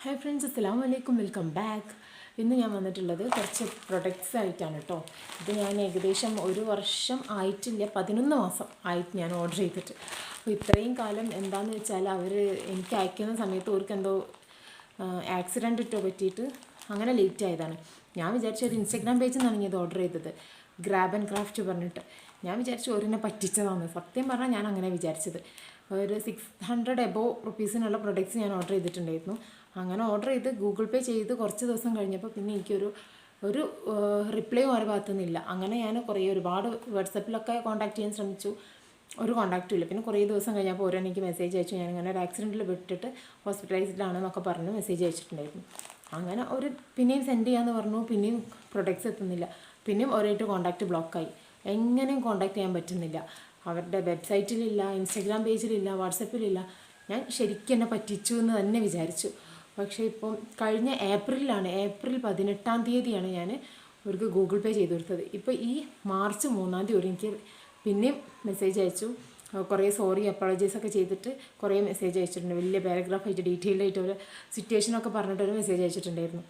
Hi friends, assalamu alaikum, welcome back. ഇന്ന് ഞാൻ വന്നിട്ടുള്ളത് കുറച്ച് പ്രൊഡക്ട്സ് ആയിട്ടാണ് കേട്ടോ. ഇത് ഞാൻ ഏകദേശം ഒരു വർഷം ആയിട്ടില്ല, 11 മാസം ആയിട്ട് ഞാൻ ഓർഡർ ചെയ്തിട്ട്. അപ്പോൾ ഇത്രയും കാലം എന്താണെന്ന് വെച്ചാൽ അവർ എനിക്ക് അയക്കുന്ന സമയത്ത് അവർക്ക് എന്തോ ആക്സിഡൻറ്റ് ഇട്ടോ പറ്റിയിട്ട് അങ്ങനെ ലേറ്റ് ആയതാണ്. ഞാൻ വിചാരിച്ചു ഒരു ഇൻസ്റ്റാഗ്രാം പേജിൽ നിന്നാണ് ഞാൻ ഇത് ഓർഡർ ചെയ്തത്, ഗ്രാബ് ആൻഡ് ക്രാഫ്റ്റ് പറഞ്ഞിട്ട്. ഞാൻ വിചാരിച്ചു ഓരെന്നെ പറ്റിച്ചതാണ്. സത്യം പറഞ്ഞാൽ ഞാൻ അങ്ങനെ വിചാരിച്ചത്. ഒരു 600 എബോവ് റുപ്പീസിനുള്ള പ്രൊഡക്ട്സ് ഞാൻ ഓർഡർ ചെയ്തിട്ടുണ്ടായിരുന്നു. അങ്ങനെ ഓർഡർ ചെയ്ത് ഗൂഗിൾ പേ ചെയ്ത് കുറച്ച് ദിവസം കഴിഞ്ഞപ്പോൾ പിന്നെ എനിക്കൊരു റിപ്ലൈയും അവരുടെ ഭാഗത്തു നിന്നില്ല. അങ്ങനെ ഞാൻ ഒരുപാട് വാട്സപ്പിലൊക്കെ കോൺടാക്ട് ചെയ്യാൻ ശ്രമിച്ചു, ഒരു കോൺടാക്റ്റും ഇല്ല. പിന്നെ കുറേ ദിവസം കഴിഞ്ഞപ്പോൾ ഓരോ എനിക്ക് മെസ്സേജ് അയച്ചു, ഞാനിങ്ങനെ ഒരു ആക്സിഡൻറ്റിൽ വിട്ടിട്ട് ഹോസ്പിറ്റലൈസ്ഡ് ആണെന്നൊക്കെ പറഞ്ഞ് മെസ്സേജ് അയച്ചിട്ടുണ്ടായിരുന്നു. അങ്ങനെ പിന്നെയും സെൻഡ് ചെയ്യാമെന്ന് പറഞ്ഞു, പിന്നെയും പ്രൊഡക്ട്സ് എത്തുന്നില്ല. പിന്നെയും ഒരായിട്ട് കോൺടാക്റ്റ് ബ്ലോക്കായി, എങ്ങനെയും കോൺടാക്ട് ചെയ്യാൻ പറ്റുന്നില്ല. അവരുടെ വെബ്സൈറ്റിലില്ല, ഇൻസ്റ്റാഗ്രാം പേജിലില്ല, വാട്സപ്പിലില്ല. ഞാൻ ശരിക്കും എന്നെ പറ്റിച്ചു എന്ന് തന്നെ വിചാരിച്ചു. പക്ഷേ ഇപ്പം കഴിഞ്ഞ ഏപ്രിൽ 18-ാം തീയതിയാണ് ഞാൻ അവർക്ക് ഗൂഗിൾ പേ ചെയ്ത് കൊടുത്തത്. ഇപ്പോൾ ഈ മാർച്ച് 3-ാം തീയതി എനിക്ക് പിന്നെയും മെസ്സേജ് അയച്ചു. കുറേ സോറി അപ്പോളജൈസൊക്കെ ചെയ്തിട്ട് കുറേ മെസ്സേജ് അയച്ചിട്ടുണ്ട്. വലിയ പാരഗ്രാഫ് ആയിട്ട് ഡീറ്റെയിൽഡ് ആയിട്ട് ഒരു സിറ്റുവേഷനൊക്കെ പറഞ്ഞിട്ടൊരു മെസ്സേജ് അയച്ചിട്ടുണ്ടായിരുന്നു.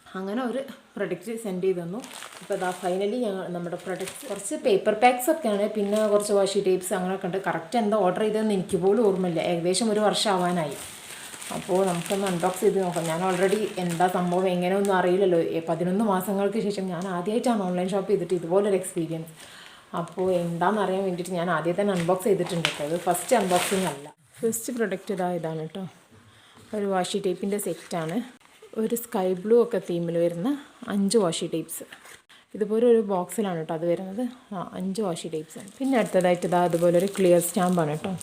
അങ്ങനെ ഒരു പ്രൊഡക്റ്റ് സെൻഡ് ചെയ്ത് തന്നു. ഇപ്പോൾ അതാ ഫൈനലി നമ്മുടെ പ്രൊഡക്റ്റ് കുറച്ച് പേപ്പർ പാക്സ് ഒക്കെയാണ്, പിന്നെ കുറച്ച് വാഷി ടേപ്സ് അങ്ങനെയൊക്കെ ഉണ്ട്. കറക്റ്റ് എന്താ ഓർഡർ ചെയ്തതെന്ന് എനിക്ക് പോലും ഓർമ്മയില്ല. ഏകദേശം ഒരു വർഷം ആവാനായി. അപ്പോൾ നമുക്കൊന്ന് അൺബോക്സ് ചെയ്ത് നോക്കാം. ഞാൻ ഓൾറെഡി എന്താ സംഭവം എങ്ങനെയൊന്നും അറിയില്ലല്ലോ. 11 മാസങ്ങൾക്ക് ശേഷം ഞാൻ ആദ്യമായിട്ടാണ് ഓൺലൈൻ ഷോപ്പ് ചെയ്തിട്ട് ഇതുപോലൊരു എക്സ്പീരിയൻസ്. അപ്പോൾ എന്താണെന്ന് അറിയാൻ വേണ്ടിയിട്ട് ഞാൻ ആദ്യം തന്നെ അൺബോക്സ് ചെയ്തിട്ടുണ്ട് കേട്ടോ. അത് ഫസ്റ്റ് അൺബോക്സിങ് അല്ല. ഫസ്റ്റ് പ്രൊഡക്റ്റ് ഇതാണ് കേട്ടോ. ഒരു വാഷി ടേപ്പിൻ്റെ സെറ്റാണ്. ഒരു സ്കൈ ബ്ലൂ ഒക്കെ തീമിൽ വരുന്ന 5 വാഷി ടേപ്സ്. ഇതുപോലെ ഒരു ബോക്സിലാണ് കേട്ടോ അത് വരുന്നത്. 5 വാഷി ടേപ്സാണ്. പിന്നെ അടുത്തതായിട്ട് അതുപോലെ ഒരു ക്ലിയർ സ്റ്റാമ്പാണ് കേട്ടോ.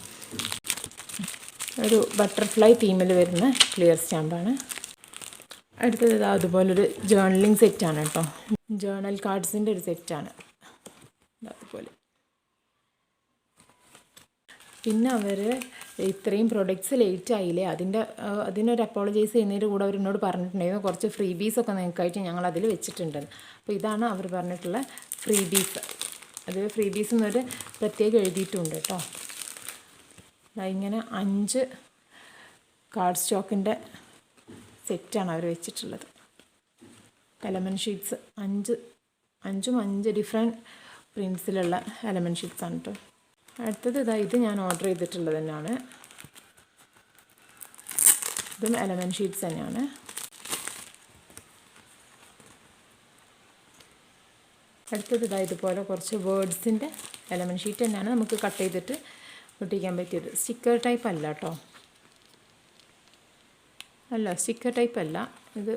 ഒരു ബട്ടർഫ്ലൈ തീമിൽ വരുന്ന ക്ലിയർ സ്റ്റാമ്പാണ്. അടുത്തത് അതുപോലൊരു ജേർണലിംഗ് സെറ്റാണ് കേട്ടോ. ജേർണൽ കാർഡ്സിൻ്റെ ഒരു സെറ്റാണ് അതുപോലെ. പിന്നെ അവർ ഇത്രയും പ്രൊഡക്ട്സ് ലേറ്റ് ആയില്ലേ, അതിനൊരു അപ്പോളജൈസ് ചെയ്യുന്നതിൻ്റെ കൂടെ അവർ എന്നോട് പറഞ്ഞിട്ടുണ്ടായിരുന്നു കുറച്ച് ഫ്രീ ബീസൊക്കെ നിങ്ങൾക്കായിട്ട് ഞങ്ങൾ അതിൽ വെച്ചിട്ടുണ്ടെന്ന്. അപ്പോൾ ഇതാണ് അവർ പറഞ്ഞിട്ടുള്ള ഫ്രീ ബീസ്. അത് ഫ്രീ ബീസ് എന്നൊരു പ്രത്യേകം എഴുതിയിട്ടുണ്ട് കേട്ടോ. ഇങ്ങനെ 5 കാർഡ് സ്റ്റോക്കിൻ്റെ സെറ്റാണ് അവർ വെച്ചിട്ടുള്ളത്. എലമെൻറ്റ് ഷീറ്റ്സ് 5 ഡിഫറെൻറ്റ് പ്രിൻസിലുള്ള എലമെൻറ്റ് ഷീറ്റ്സാണ് കേട്ടോ. അടുത്തത് ഇത് ഞാൻ ഓർഡർ ചെയ്തിട്ടുള്ളത് തന്നെയാണ്. ഇതും എലമെൻറ്റ് ഷീറ്റ്സ് തന്നെയാണ്. അടുത്തത് ഇതുപോലെ കുറച്ച് വേർഡ്സിൻ്റെ എലമെൻറ്റ് ഷീറ്റ് തന്നെയാണ്, നമുക്ക് കട്ട് ചെയ്തിട്ട് ഒട്ടിക്കാൻ പറ്റിയത്. സ്റ്റിക്കർ ടൈപ്പ് അല്ല കേട്ടോ. സ്റ്റിക്കർ ടൈപ്പ് അല്ല. ഇത്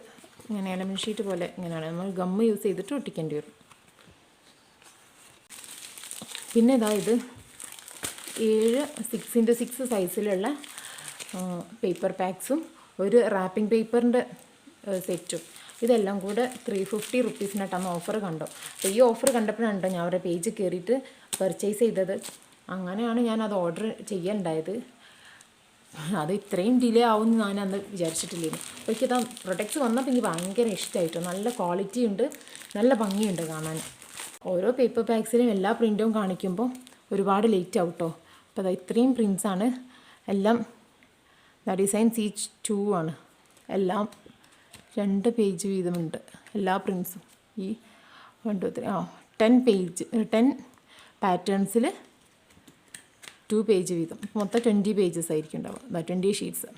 ഇങ്ങനെ എലമെൻറ്റ് ഷീറ്റ് പോലെ ഇങ്ങനെയാണ്, നമ്മൾ ഗമ്മ് യൂസ് ചെയ്തിട്ട് ഒട്ടിക്കേണ്ടി വരും. പിന്നെ ഇത് 7 6x6 സൈസിലുള്ള പേപ്പർ പാക്സും ഒരു റാപ്പിംഗ് പേപ്പറിൻ്റെ സെറ്റും. ഇതെല്ലാം കൂടെ 350 റുപ്പീസിനായിട്ടാണ് ഓഫർ കണ്ടോ. അപ്പോൾ ഈ ഓഫർ കണ്ടപ്പോഴാണ് ഞാൻ അവരുടെ പേജ് കയറിയിട്ട് പർച്ചേസ് ചെയ്തത്. അങ്ങനെയാണ് ഞാനത് ഓർഡർ ചെയ്യാനുണ്ടായത്. അത് ഇത്രയും ഡിലേ ആവുമെന്ന് ഞാൻ അന്ന് വിചാരിച്ചിട്ടില്ലായിരുന്നു. അപ്പോൾ എനിക്കത് പ്രൊഡക്ട്സ് വന്നപ്പോൾ എനിക്ക് ഭയങ്കര ഇഷ്ടമായിട്ടോ. നല്ല ക്വാളിറ്റി ഉണ്ട്, നല്ല ഭംഗിയുണ്ട് കാണാൻ. ഓരോ പേപ്പർ പാക്സിലും എല്ലാ പ്രിൻറ്റും കാണിക്കുമ്പോൾ ഒരുപാട് ലേറ്റ് ആവും കേട്ടോ. അപ്പോൾ ഇത്രയും പ്രിൻസാണ്. എല്ലാം ഡിസൈൻസ് ഈച്ച് 2 ആണ്. എല്ലാം 2 പേജ് വീതമുണ്ട് എല്ലാ പ്രിൻസും. ഈ 1 2 3 10 പാറ്റേൺസിൽ 2 പേജ് വീതം. മൊത്തം 20 പേജസ് ആയിരിക്കും ഉണ്ടാവുക. 20 ഷീറ്റ്സ്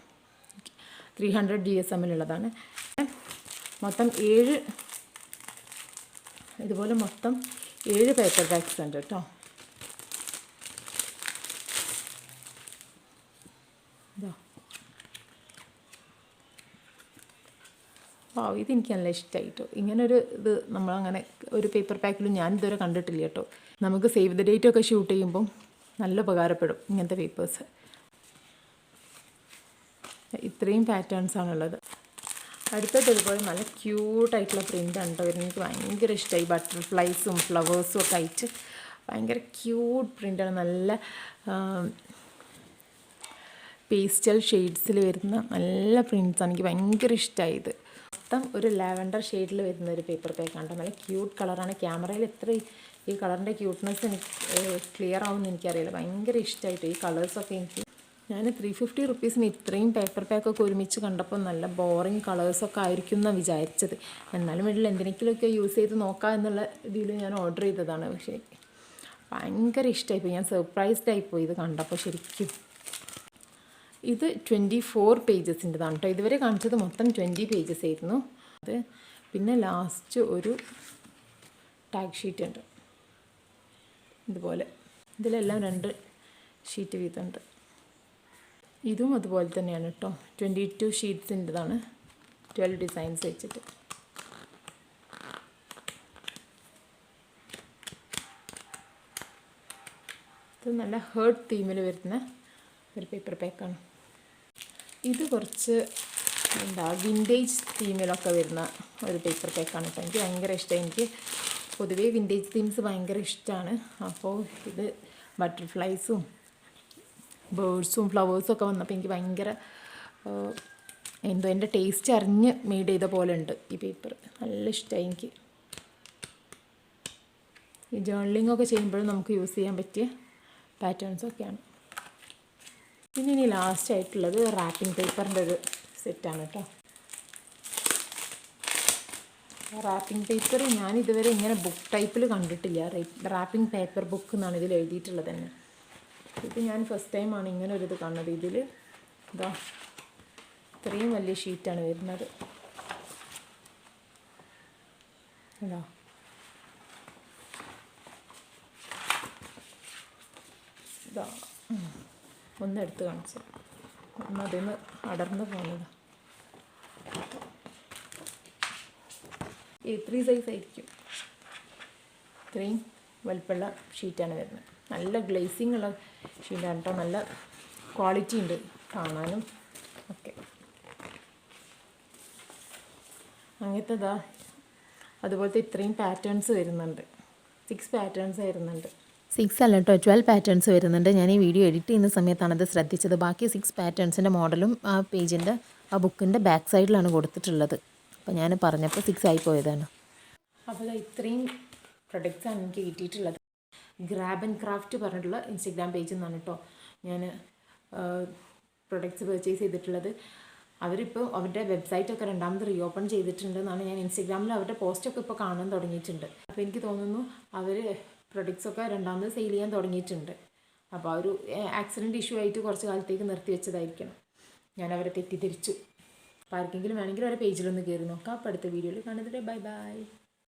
300 GSM-ലുള്ളതാണ്. മൊത്തം 7 ഇതുപോലെ മൊത്തം 7 പേപ്പർ പാക്സ് ഉണ്ട് കേട്ടോ. ഇതെനിക്ക് നല്ല ഇഷ്ടമായിട്ടോ. ഇങ്ങനൊരു നമ്മളങ്ങനെ ഒരു പേപ്പർ പാക്കിലും ഞാൻ ഇതുവരെ കണ്ടിട്ടില്ല കേട്ടോ. നമുക്ക് സേവ് ദ ഡേറ്റ് ഒക്കെ ഷൂട്ട് ചെയ്യുമ്പം നല്ല ഉപകാരപ്പെടും ഇങ്ങനത്തെ പേപ്പേഴ്സ്. ഇത്രയും പാറ്റേൺസാണുള്ളത്. അടുത്തത് ഇതുപോലെ നല്ല ക്യൂട്ടായിട്ടുള്ള പ്രിൻ്റാണ് കേട്ടോ വരുന്നത്. എനിക്ക് ഭയങ്കര ഇഷ്ടമായി. ബട്ടർഫ്ലൈസും ഫ്ലവേഴ്സും ഒക്കെ ആയിട്ട് ഭയങ്കര ക്യൂട്ട് പ്രിൻ്റാണ്. നല്ല പേസ്റ്റൽ ഷെയ്ഡ്സിൽ വരുന്ന നല്ല പ്രിൻറ്റ്സാണ്. എനിക്ക് ഭയങ്കര ഇഷ്ടമായത്. മൊത്തം ഒരു ലാവൻഡർ ഷെയ്ഡിൽ വരുന്ന ഒരു പേപ്പർ പാക്കാണ്. നല്ല ക്യൂട്ട് കളറാണ്. ക്യാമറയിൽ എത്ര ഈ കളറിൻ്റെ ക്യൂട്ട്നെസ് എനിക്ക് ക്ലിയർ ആവുമെന്ന് എനിക്കറിയില്ല. ഭയങ്കര ഇഷ്ടമായിട്ട് ഈ കളേഴ്സൊക്കെ എനിക്ക് ഞാൻ 350 റുപ്പീസിന് ഇത്രയും പേപ്പർ പാക്കൊക്കെ ഒരുമിച്ച് കണ്ടപ്പോൾ നല്ല ബോറിങ് കളേഴ്സൊക്കെ ആയിരിക്കും എന്നാണ് വിചാരിച്ചത്. എന്നാലും വീട്ടിൽ എന്തിനെങ്കിലുമൊക്കെ യൂസ് ചെയ്ത് നോക്കാം എന്നുള്ള ഇതിൽ ഞാൻ ഓർഡർ ചെയ്തതാണ്. പക്ഷേ ഭയങ്കര ഇഷ്ടമായിപ്പോയി. ഞാൻ സർപ്രൈസ്ഡ് ആയിപ്പോയി ഇത് കണ്ടപ്പോൾ ശരിക്കും. ഇത് 24 പേജസിൻ്റെതാണ് കേട്ടോ. ഇതുവരെ കാണിച്ചത് മൊത്തം 20 പേജസ് ആയിരുന്നു. അത് പിന്നെ ലാസ്റ്റ് ഒരു ടാഗ് ഷീറ്റ് ഉണ്ട് ഇതുപോലെ. ഇതിലെല്ലാം 2 ഷീറ്റ് വീതമുണ്ട്. ഇതും അതുപോലെ തന്നെയാണ് കേട്ടോ. 22 ഷീറ്റ്സിൻ്റെതാണ്, 12 ഡിസൈൻസ് വെച്ചിട്ട്. ഇത് നല്ല ഹേർട്ട് തീമിൽ വരുന്ന ഒരു പേപ്പർ പാക്കാണ്. ഇത് കുറച്ച് വിൻറ്റേജ് തീമിലൊക്കെ വരുന്ന ഒരു പേപ്പർ പാക്കാണ് കേട്ടോ. എനിക്ക് ഭയങ്കര ഇഷ്ടമായി. എനിക്ക് പൊതുവേ വിൻറ്റേജ് തീംസ് ഭയങ്കര ഇഷ്ടമാണ്. അപ്പോൾ ഇത് ബട്ടർഫ്ലൈസും ബേർഡ്സും ഫ്ലവേഴ്സും ഒക്കെ വന്നപ്പോൾ എനിക്ക് ഭയങ്കര എന്തോ എൻ്റെ ടേസ്റ്റ് അറിഞ്ഞ് മെയ്ഡ് ചെയ്ത പോലെ ഉണ്ട് ഈ പേപ്പർ. നല്ല ഇഷ്ടമായി എനിക്ക്. ഈ ജേർണലിംഗ് ഒക്കെ ചെയ്യുമ്പോഴും നമുക്ക് യൂസ് ചെയ്യാൻ പറ്റിയ പാറ്റേൺസൊക്കെയാണ്. പിന്നെ ഇനി ലാസ്റ്റ് ആയിട്ടുള്ളത് റാപ്പിംഗ് പേപ്പറിൻ്റെ ഒരു സെറ്റാണ് കേട്ടോ. റാപ്പിംഗ് പേപ്പർ ഞാൻ ഇതുവരെ ഇങ്ങനെ ബുക്ക് ടൈപ്പിൽ കണ്ടിട്ടില്ല. റാപ്പിംഗ് പേപ്പർ ബുക്ക് എന്നാണ് ഇതിൽ എഴുതിയിട്ടുള്ളത് തന്നെ. ഇത് ഞാൻ ഫസ്റ്റ് ടൈമാണ് ഇങ്ങനെ ഒരു ഇത് കാണുന്നത്. ഇതിൽ ഇതാ ഇത്രയും വലിയ ഷീറ്റാണ് വരുന്നത്. ഇതാ ഇതാ ഒന്നെടുത്ത് കാണിച്ചു. അതിൽ നിന്ന് അടർന്ന് പോകുന്നത് A3 സൈസ് ആയിരിക്കും. ഇത്രയും വലുപ്പമുള്ള ഷീറ്റാണ് വരുന്നത്. നല്ല ഗ്ലേസിങ് ഉള്ള ഷീറ്റാണ് കേട്ടോ. നല്ല ക്വാളിറ്റി ഉണ്ട് കാണാനും ഒക്കെ. അങ്ങനത്തെ അതുപോലത്തെ ഇത്രയും പാറ്റേൺസ് വരുന്നുണ്ട്. 6 പാറ്റേൺസ് വരുന്നുണ്ട്. 6 അല്ല കേട്ടോ, 12 പാറ്റേൺസ് വരുന്നുണ്ട്. ഞാൻ ഈ വീഡിയോ എഡിറ്റ് ചെയ്യുന്ന സമയത്താണ് അത് ശ്രദ്ധിച്ചത്. ബാക്കി 6 പാറ്റേൺസിൻ്റെ മോഡലും ആ പേജിൻ്റെ ആ ബുക്കിൻ്റെ ബാക്ക് സൈഡിലാണ് കൊടുത്തിട്ടുള്ളത്. അപ്പോൾ ഞാൻ പറഞ്ഞപ്പോൾ 6 ആയിപ്പോയതാണ്. അപ്പോൾ ഇത്രയും പ്രൊഡക്റ്റ്സാണ് എനിക്ക് കിട്ടിയിട്ടുള്ളത്. ഗ്രാബ് ആൻഡ് ക്രാഫ്റ്റ് പറഞ്ഞിട്ടുള്ള ഇൻസ്റ്റഗ്രാം പേജിൽ നിന്നാണ് കേട്ടോ ഞാൻ പ്രൊഡക്ട്സ് പർച്ചേസ് ചെയ്തിട്ടുള്ളത്. അവരിപ്പോൾ അവരുടെ വെബ്സൈറ്റൊക്കെ രണ്ടാമത് റീഓപ്പൺ ചെയ്തിട്ടുണ്ടെന്നാണ് ഞാൻ ഇൻസ്റ്റഗ്രാമിൽ അവരുടെ പോസ്റ്റൊക്കെ ഇപ്പോൾ കാണാൻ തുടങ്ങിയിട്ടുണ്ട്. അപ്പോൾ എനിക്ക് തോന്നുന്നു അവർ പ്രൊഡക്ട്സൊക്കെ രണ്ടാമത് സെയിൽ ചെയ്യാൻ തുടങ്ങിയിട്ടുണ്ട്. അപ്പോൾ ആ ഒരു ആക്സിഡൻറ്റ് ഇഷ്യൂ ആയിട്ട് കുറച്ച് കാലത്തേക്ക് നിർത്തി വെച്ചതായിരിക്കണം. ഞാൻ അവരെ തെറ്റിദ്ധരിച്ചു. അപ്പോൾ ആർക്കെങ്കിലും വേണമെങ്കിൽ അവരുടെ പേജിലൊന്ന് കയറി നോക്കാം. അപ്പോൾ അടുത്ത വീഡിയോയിൽ കാണുന്നത്. Bye bye.